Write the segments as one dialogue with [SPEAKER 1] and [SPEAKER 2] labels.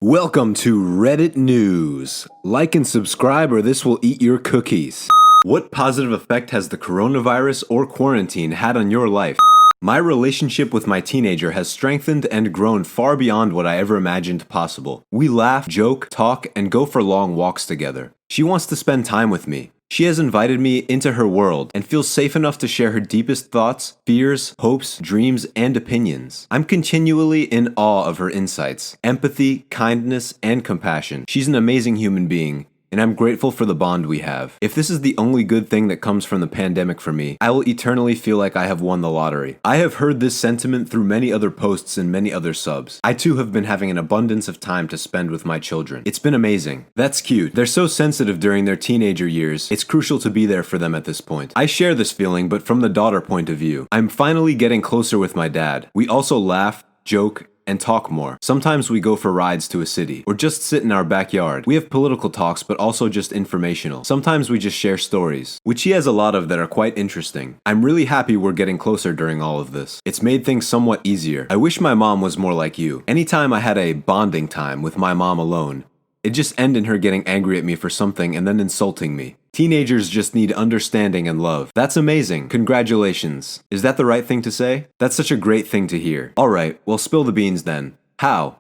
[SPEAKER 1] Welcome to Reddit News. Like and subscribe or this will eat your cookies. What positive effect has the coronavirus or quarantine had on your life? My relationship with my teenager has strengthened and grown far beyond what I ever imagined possible. We laugh, joke, talk, and go for long walks together. She wants to spend time with me. She has invited me into her world and feels safe enough to share her deepest thoughts, fears, hopes, dreams, and opinions. I'm continually in awe of her insights, empathy, kindness, and compassion. She's an amazing human being, and I'm grateful for the bond we have. If this is the only good thing that comes from the pandemic for me, I will eternally feel like I have won the lottery. I have heard this sentiment through many other posts and many other subs. I too have been having an abundance of time to spend with my children. It's been amazing. That's cute. They're so sensitive during their teenager years. It's crucial to be there for them at this point. I share this feeling, but from the daughter point of view. I'm finally getting closer with my dad. We also laugh, joke, and talk more. Sometimes we go for rides to a city, or just sit in our backyard. We have political talks, but also just informational. Sometimes we just share stories, which he has a lot of that are quite interesting. I'm really happy we're getting closer during all of this. It's made things somewhat easier. I wish my mom was more like you. Anytime I had a bonding time with my mom alone, it'd just end in her getting angry at me for something and then insulting me. Teenagers just need understanding and love. That's amazing. Congratulations. Is that the right thing to say? That's such a great thing to hear. Alright, well spill the beans then. How?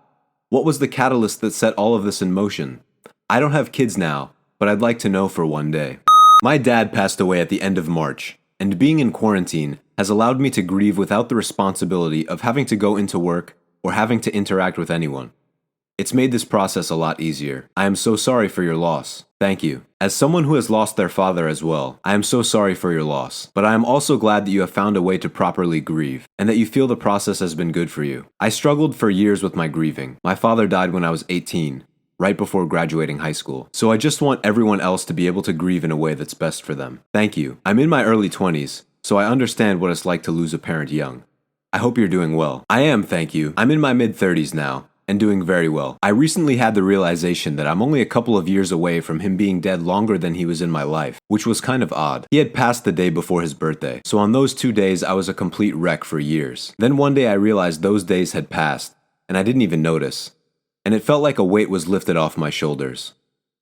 [SPEAKER 1] What was the catalyst that set all of this in motion? I don't have kids now, but I'd like to know for one day. My dad passed away at the end of March, and being in quarantine has allowed me to grieve without the responsibility of having to go into work or having to interact with anyone. It's made this process a lot easier. I am so sorry for your loss. Thank you. As someone who has lost their father as well, I am so sorry for your loss. But I am also glad that you have found a way to properly grieve, and that you feel the process has been good for you. I struggled for years with my grieving. My father died when I was 18, right before graduating high school. So I just want everyone else to be able to grieve in a way that's best for them. Thank you. I'm in my early 20s, so I understand what it's like to lose a parent young. I hope you're doing well. I am, thank you. I'm in my mid-30s now, and doing very well. I recently had the realization that I'm only a couple of years away from him being dead longer than he was in my life, which was kind of odd. He had passed the day before his birthday, so on those 2 days I was a complete wreck for years. Then one day I realized those days had passed, and I didn't even notice. And it felt like a weight was lifted off my shoulders.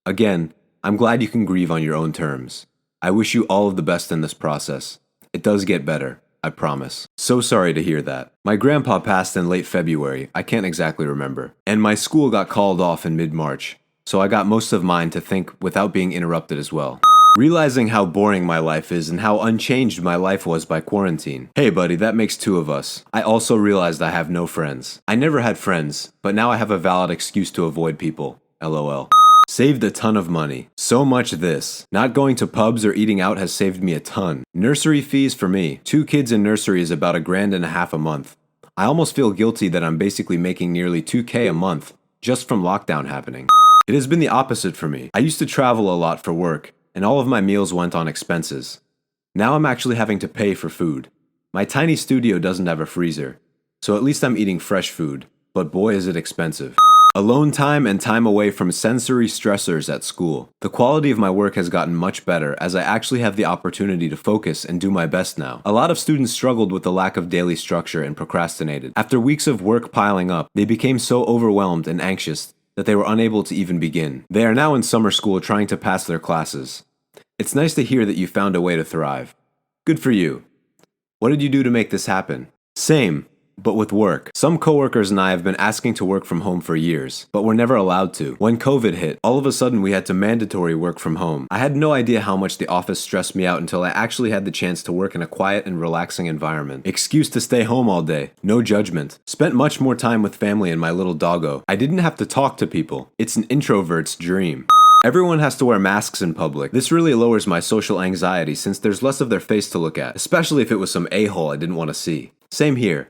[SPEAKER 1] Again, I'm glad you can grieve on your own terms. I wish you all of the best in this process. It does get better. I promise. So sorry to hear that. My grandpa passed in late February, I can't exactly remember. And my school got called off in mid-March, so I got most of mine to think without being interrupted as well. Realizing how boring my life is and how unchanged my life was by quarantine. Hey buddy, that makes two of us. I also realized I have no friends. I never had friends, but now I have a valid excuse to avoid people. LOL. Saved a ton of money. So much this. Not going to pubs or eating out has saved me a ton. Nursery fees for me. 2 kids in nursery is about $1.50 a month. I almost feel guilty that I'm basically making nearly $2K a month just from lockdown happening. It has been the opposite for me. I used to travel a lot for work, and all of my meals went on expenses. Now I'm actually having to pay for food. My tiny studio doesn't have a freezer, so at least I'm eating fresh food, but boy is it expensive. Alone time and time away from sensory stressors at school. The quality of my work has gotten much better as I actually have the opportunity to focus and do my best now. A lot of students struggled with the lack of daily structure and procrastinated. After weeks of work piling up, they became so overwhelmed and anxious that they were unable to even begin. They are now in summer school trying to pass their classes. It's nice to hear that you found a way to thrive. Good for you. What did you do to make this happen? Same. But with work. Some coworkers and I have been asking to work from home for years, but were never allowed to. When COVID hit, all of a sudden we had to mandatory work from home. I had no idea how much the office stressed me out until I actually had the chance to work in a quiet and relaxing environment. Excuse to stay home all day. No judgment. Spent much more time with family and my little doggo. I didn't have to talk to people. It's an introvert's dream. Everyone has to wear masks in public. This really lowers my social anxiety since there's less of their face to look at, especially if it was some a-hole I didn't want to see. Same here.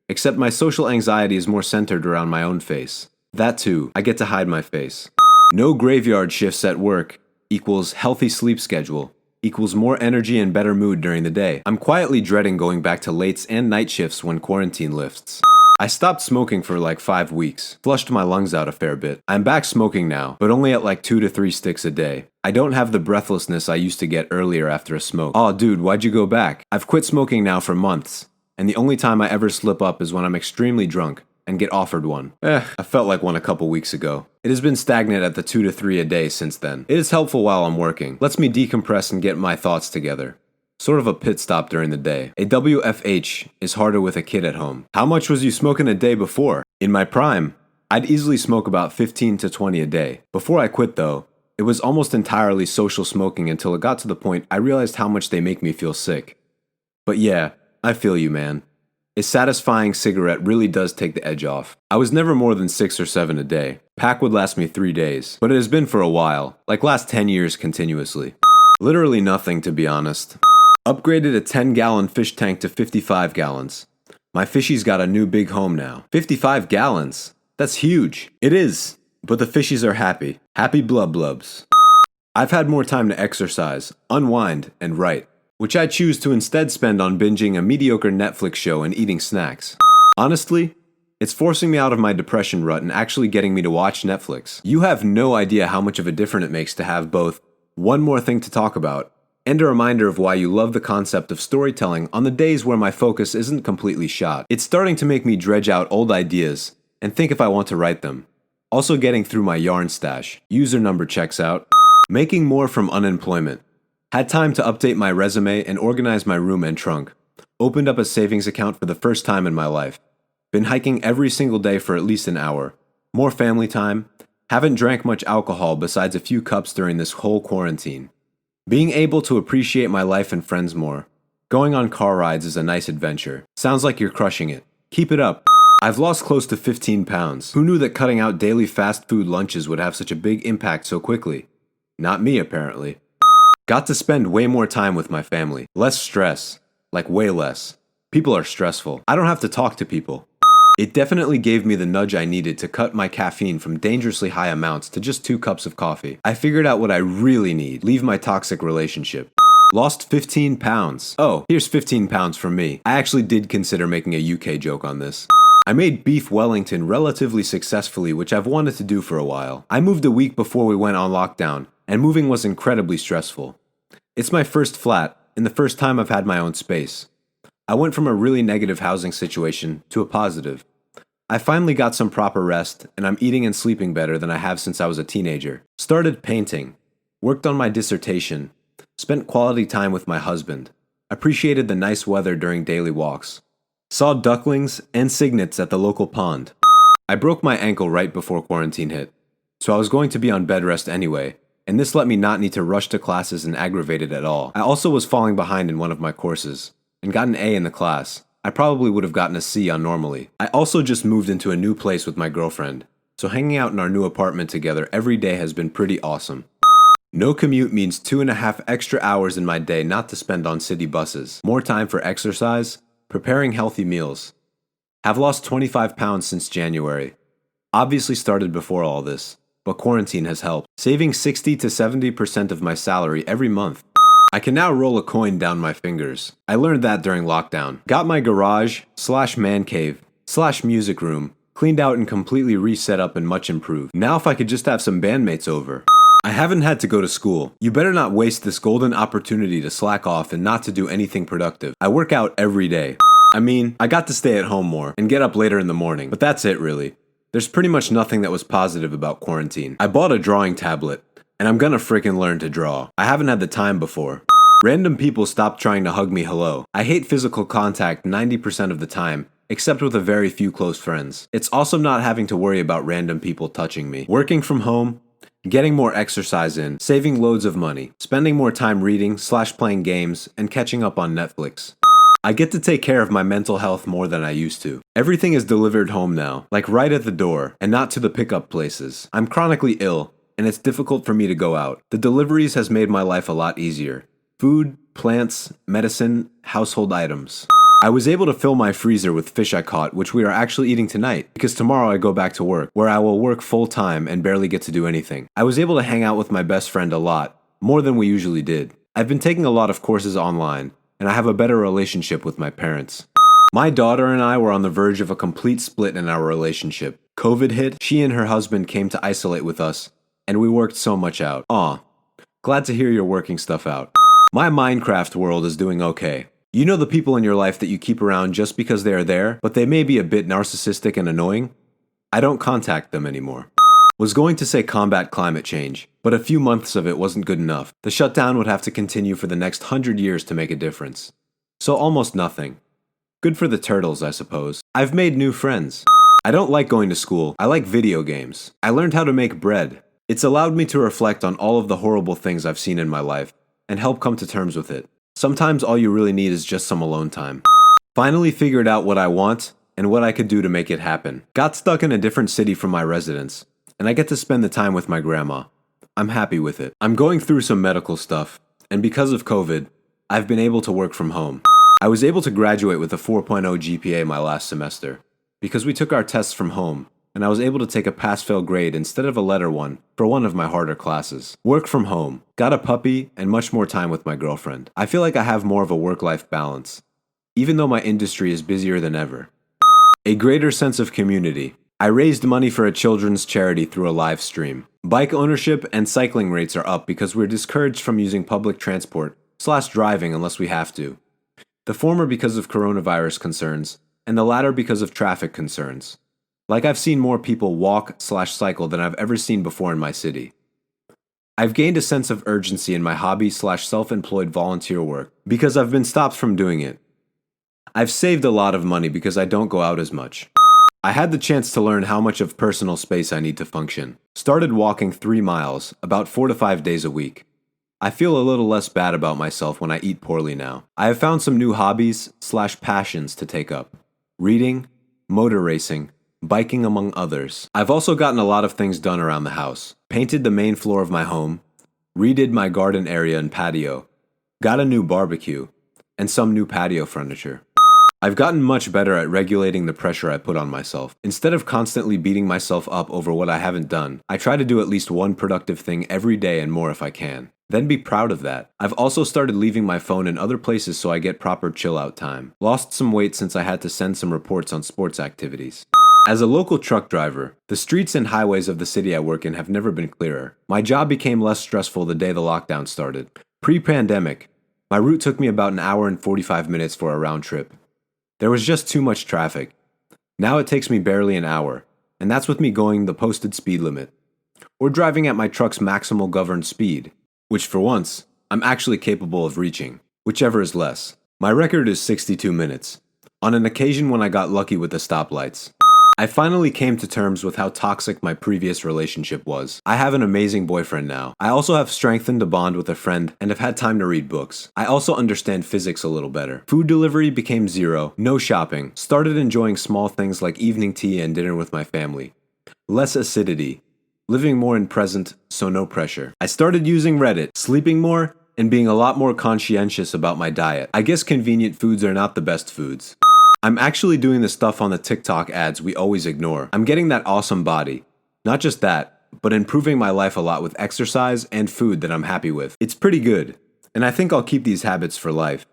[SPEAKER 1] Except my social anxiety is more centered around my own face. That too, I get to hide my face. No graveyard shifts at work equals healthy sleep schedule equals more energy and better mood during the day. I'm quietly dreading going back to lates and night shifts when quarantine lifts. I stopped smoking for like 5 weeks, flushed my lungs out a fair bit. I'm back smoking now, but only at like 2 to 3 sticks a day. I don't have the breathlessness I used to get earlier after a smoke. Aw dude, why'd you go back? I've quit smoking now for months. And the only time I ever slip up is when I'm extremely drunk. and get offered one. I felt like one a couple weeks ago. It has been stagnant at the 2 to 3 a day since then. It is helpful while I'm working. Lets me decompress and get my thoughts together. Sort of a pit stop during the day. A WFH is harder with a kid at home. How much was you smoking a day before? In my prime, I'd easily smoke about 15 to 20 a day. Before I quit though, it was almost entirely social smoking until it got to the point I realized how much they make me feel sick. But yeah, I feel you, man. A satisfying cigarette really does take the edge off. I was never more than 6 or 7 a day. Pack would last me 3 days, but it has been for a while, like last 10 years continuously. Literally nothing, to be honest. Upgraded a 10-gallon fish tank to 55 gallons. My fishies got a new big home now. 55 gallons? That's huge. It is, but the fishies are happy. Happy blub blubs. I've had more time to exercise, unwind, and write, which I choose to instead spend on binging a mediocre Netflix show and eating snacks. Honestly, it's forcing me out of my depression rut and actually getting me to watch Netflix. You have no idea how much of a difference it makes to have both one more thing to talk about and a reminder of why you love the concept of storytelling on the days where my focus isn't completely shot. It's starting to make me dredge out old ideas and think if I want to write them. Also getting through my yarn stash. User number checks out. Making more from unemployment. Had time to update my resume and organize my room and trunk. Opened up a savings account for the first time in my life. Been hiking every single day for at least an hour. More family time. Haven't drank much alcohol besides a few cups during this whole quarantine. Being able to appreciate my life and friends more. Going on car rides is a nice adventure. Sounds like you're crushing it. Keep it up. I've lost close to 15 pounds. Who knew that cutting out daily fast food lunches would have such a big impact so quickly? Not me, apparently. Got to spend way more time with my family. Less stress. Like way less. People are stressful. I don't have to talk to people. It definitely gave me the nudge I needed to cut my caffeine from dangerously high amounts to just 2 cups of coffee. I figured out what I really need. Leave my toxic relationship. Lost 15 pounds. Oh, here's 15 pounds from me. I actually did consider making a UK joke on this. I made beef Wellington relatively successfully, which I've wanted to do for a while. I moved a week before we went on lockdown, and moving was incredibly stressful. It's my first flat, and the first time I've had my own space. I went from a really negative housing situation to a positive. I finally got some proper rest, and I'm eating and sleeping better than I have since I was a teenager. Started painting. Worked on my dissertation. Spent quality time with my husband. Appreciated the nice weather during daily walks. Saw ducklings and cygnets at the local pond. I broke my ankle right before quarantine hit, so I was going to be on bed rest anyway, and this let me not need to rush to classes and aggravate it at all. I also was falling behind in one of my courses, and got an A in the class. I probably would have gotten a C on normally. I also just moved into a new place with my girlfriend, so hanging out in our new apartment together every day has been pretty awesome. No commute means 2.5 extra hours in my day not to spend on city buses. More time for exercise, preparing healthy meals. Have lost 25 pounds since January. Obviously started before all this, but quarantine has helped. Saving 60 to 70% of my salary every month. I can now roll a coin down my fingers. I learned that during lockdown. Got my garage / man cave / music room cleaned out and completely reset up and much improved. Now if I could just have some bandmates over. I haven't had to go to school. You better not waste this golden opportunity to slack off and not to do anything productive. I work out every day. I mean, I got to stay at home more and get up later in the morning, but that's it really. There's pretty much nothing that was positive about quarantine. I bought a drawing tablet, and I'm gonna freaking learn to draw. I haven't had the time before. Random people stopped trying to hug me hello. I hate physical contact 90% of the time, except with a very few close friends. It's awesome not having to worry about random people touching me. Working from home, getting more exercise in, saving loads of money, spending more time reading / playing games, and catching up on Netflix. I get to take care of my mental health more than I used to. Everything is delivered home now, like right at the door, and not to the pickup places. I'm chronically ill, and it's difficult for me to go out. The deliveries has made my life a lot easier. Food, plants, medicine, household items. I was able to fill my freezer with fish I caught, which we are actually eating tonight, because tomorrow I go back to work, where I will work full time and barely get to do anything. I was able to hang out with my best friend a lot, more than we usually did. I've been taking a lot of courses online, and I have a better relationship with my parents. My daughter and I were on the verge of a complete split in our relationship. COVID hit, she and her husband came to isolate with us, and we worked so much out. Aw, glad to hear you're working stuff out. My Minecraft world is doing okay. You know the people in your life that you keep around just because they are there, but they may be a bit narcissistic and annoying? I don't contact them anymore. Was going to say combat climate change, but a few months of it wasn't good enough. The shutdown would have to continue for the next 100 years to make a difference. So almost nothing. Good for the turtles, I suppose. I've made new friends. I don't like going to school. I like video games. I learned how to make bread. It's allowed me to reflect on all of the horrible things I've seen in my life and help come to terms with it. Sometimes all you really need is just some alone time. Finally figured out what I want and what I could do to make it happen. Got stuck in a different city from my residence, and I get to spend the time with my grandma. I'm happy with it. I'm going through some medical stuff, and because of COVID, I've been able to work from home. I was able to graduate with a 4.0 GPA my last semester, because we took our tests from home, and I was able to take a pass-fail grade instead of a letter one for one of my harder classes. Work from home, got a puppy, and much more time with my girlfriend. I feel like I have more of a work-life balance, even though my industry is busier than ever. A greater sense of community. I raised money for a children's charity through a live stream. Bike ownership and cycling rates are up because we're discouraged from using public transport/driving unless we have to. The former because of coronavirus concerns, and the latter because of traffic concerns. Like I've seen more people walk/cycle than I've ever seen before in my city. I've gained a sense of urgency in my hobby/self-employed volunteer work because I've been stopped from doing it. I've saved a lot of money because I don't go out as much. I had the chance to learn how much of personal space I need to function. Started walking 3 miles, about 4 to 5 days a week. I feel a little less bad about myself when I eat poorly now. I have found some new hobbies/passions to take up. Reading, motor racing, biking among others. I've also gotten a lot of things done around the house. Painted the main floor of my home, redid my garden area and patio, got a new barbecue, and some new patio furniture. I've gotten much better at regulating the pressure I put on myself. Instead of constantly beating myself up over what I haven't done, I try to do at least one productive thing every day and more if I can. Then be proud of that. I've also started leaving my phone in other places so I get proper chill out time. Lost some weight since I had to send some reports on sports activities. As a local truck driver, the streets and highways of the city I work in have never been clearer. My job became less stressful the day the lockdown started. Pre-pandemic, my route took me about an hour and 45 minutes for a round trip. There was just too much traffic. Now it takes me barely an hour, and that's with me going the posted speed limit, or driving at my truck's maximal governed speed, which for once, I'm actually capable of reaching, whichever is less. My record is 62 minutes, on an occasion when I got lucky with the stoplights. I finally came to terms with how toxic my previous relationship was. I have an amazing boyfriend now. I also have strengthened a bond with a friend and have had time to read books. I also understand physics a little better. Food delivery became 0, no shopping. Started enjoying small things like evening tea and dinner with my family. Less acidity. Living more in present, so no pressure. I started using Reddit, sleeping more, and being a lot more conscientious about my diet. I guess convenient foods are not the best foods. I'm actually doing the stuff on the TikTok ads we always ignore. I'm getting that awesome body. Not just that, but improving my life a lot with exercise and food that I'm happy with. It's pretty good, and I think I'll keep these habits for life.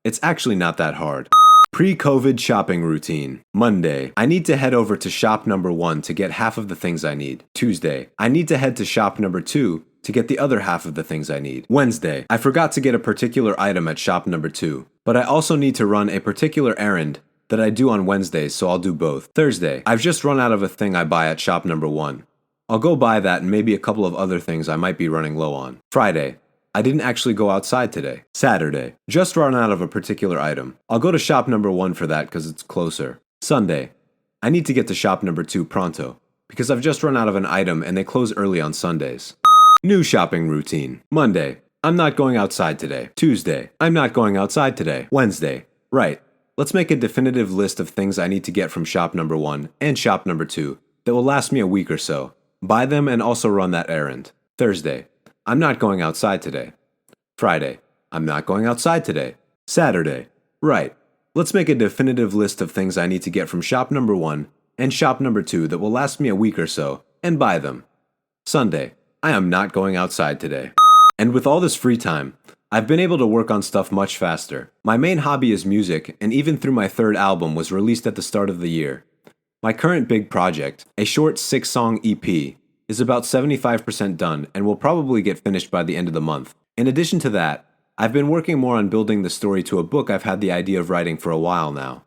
[SPEAKER 1] It's actually not that hard. Pre-COVID shopping routine. Monday, I need to head over to shop number 1 to get half of the things I need. Tuesday, I need to head to shop number 2 to get the other half of the things I need. Wednesday, I forgot to get a particular item at shop number 2, but I also need to run a particular errand that I do on Wednesdays, so I'll do both. Thursday, I've just run out of a thing I buy at shop number 1. I'll go buy that and maybe a couple of other things I might be running low on. Friday, I didn't actually go outside today. Saturday, just run out of a particular item. I'll go to shop number 1 for that because it's closer. Sunday, I need to get to shop number 2 pronto because I've just run out of an item and they close early on Sundays. New shopping routine. Monday, I'm not going outside today. Tuesday, I'm not going outside today. Wednesday, right. Let's make a definitive list of things I need to get from shop number 1 and shop number 2 that will last me a week or so. Buy them and also run that errand. Thursday, I'm not going outside today. Friday, I'm not going outside today. Saturday, right. Let's make a definitive list of things I need to get from shop number 1 and shop number 2 that will last me a week or so and buy them. Sunday, I am not going outside today. And with all this free time, I've been able to work on stuff much faster. My main hobby is music, and even through my 3rd album was released at the start of the year. My current big project, a short 6-song EP, is about 75% done and will probably get finished by the end of the month. In addition to that, I've been working more on building the story to a book I've had the idea of writing for a while now.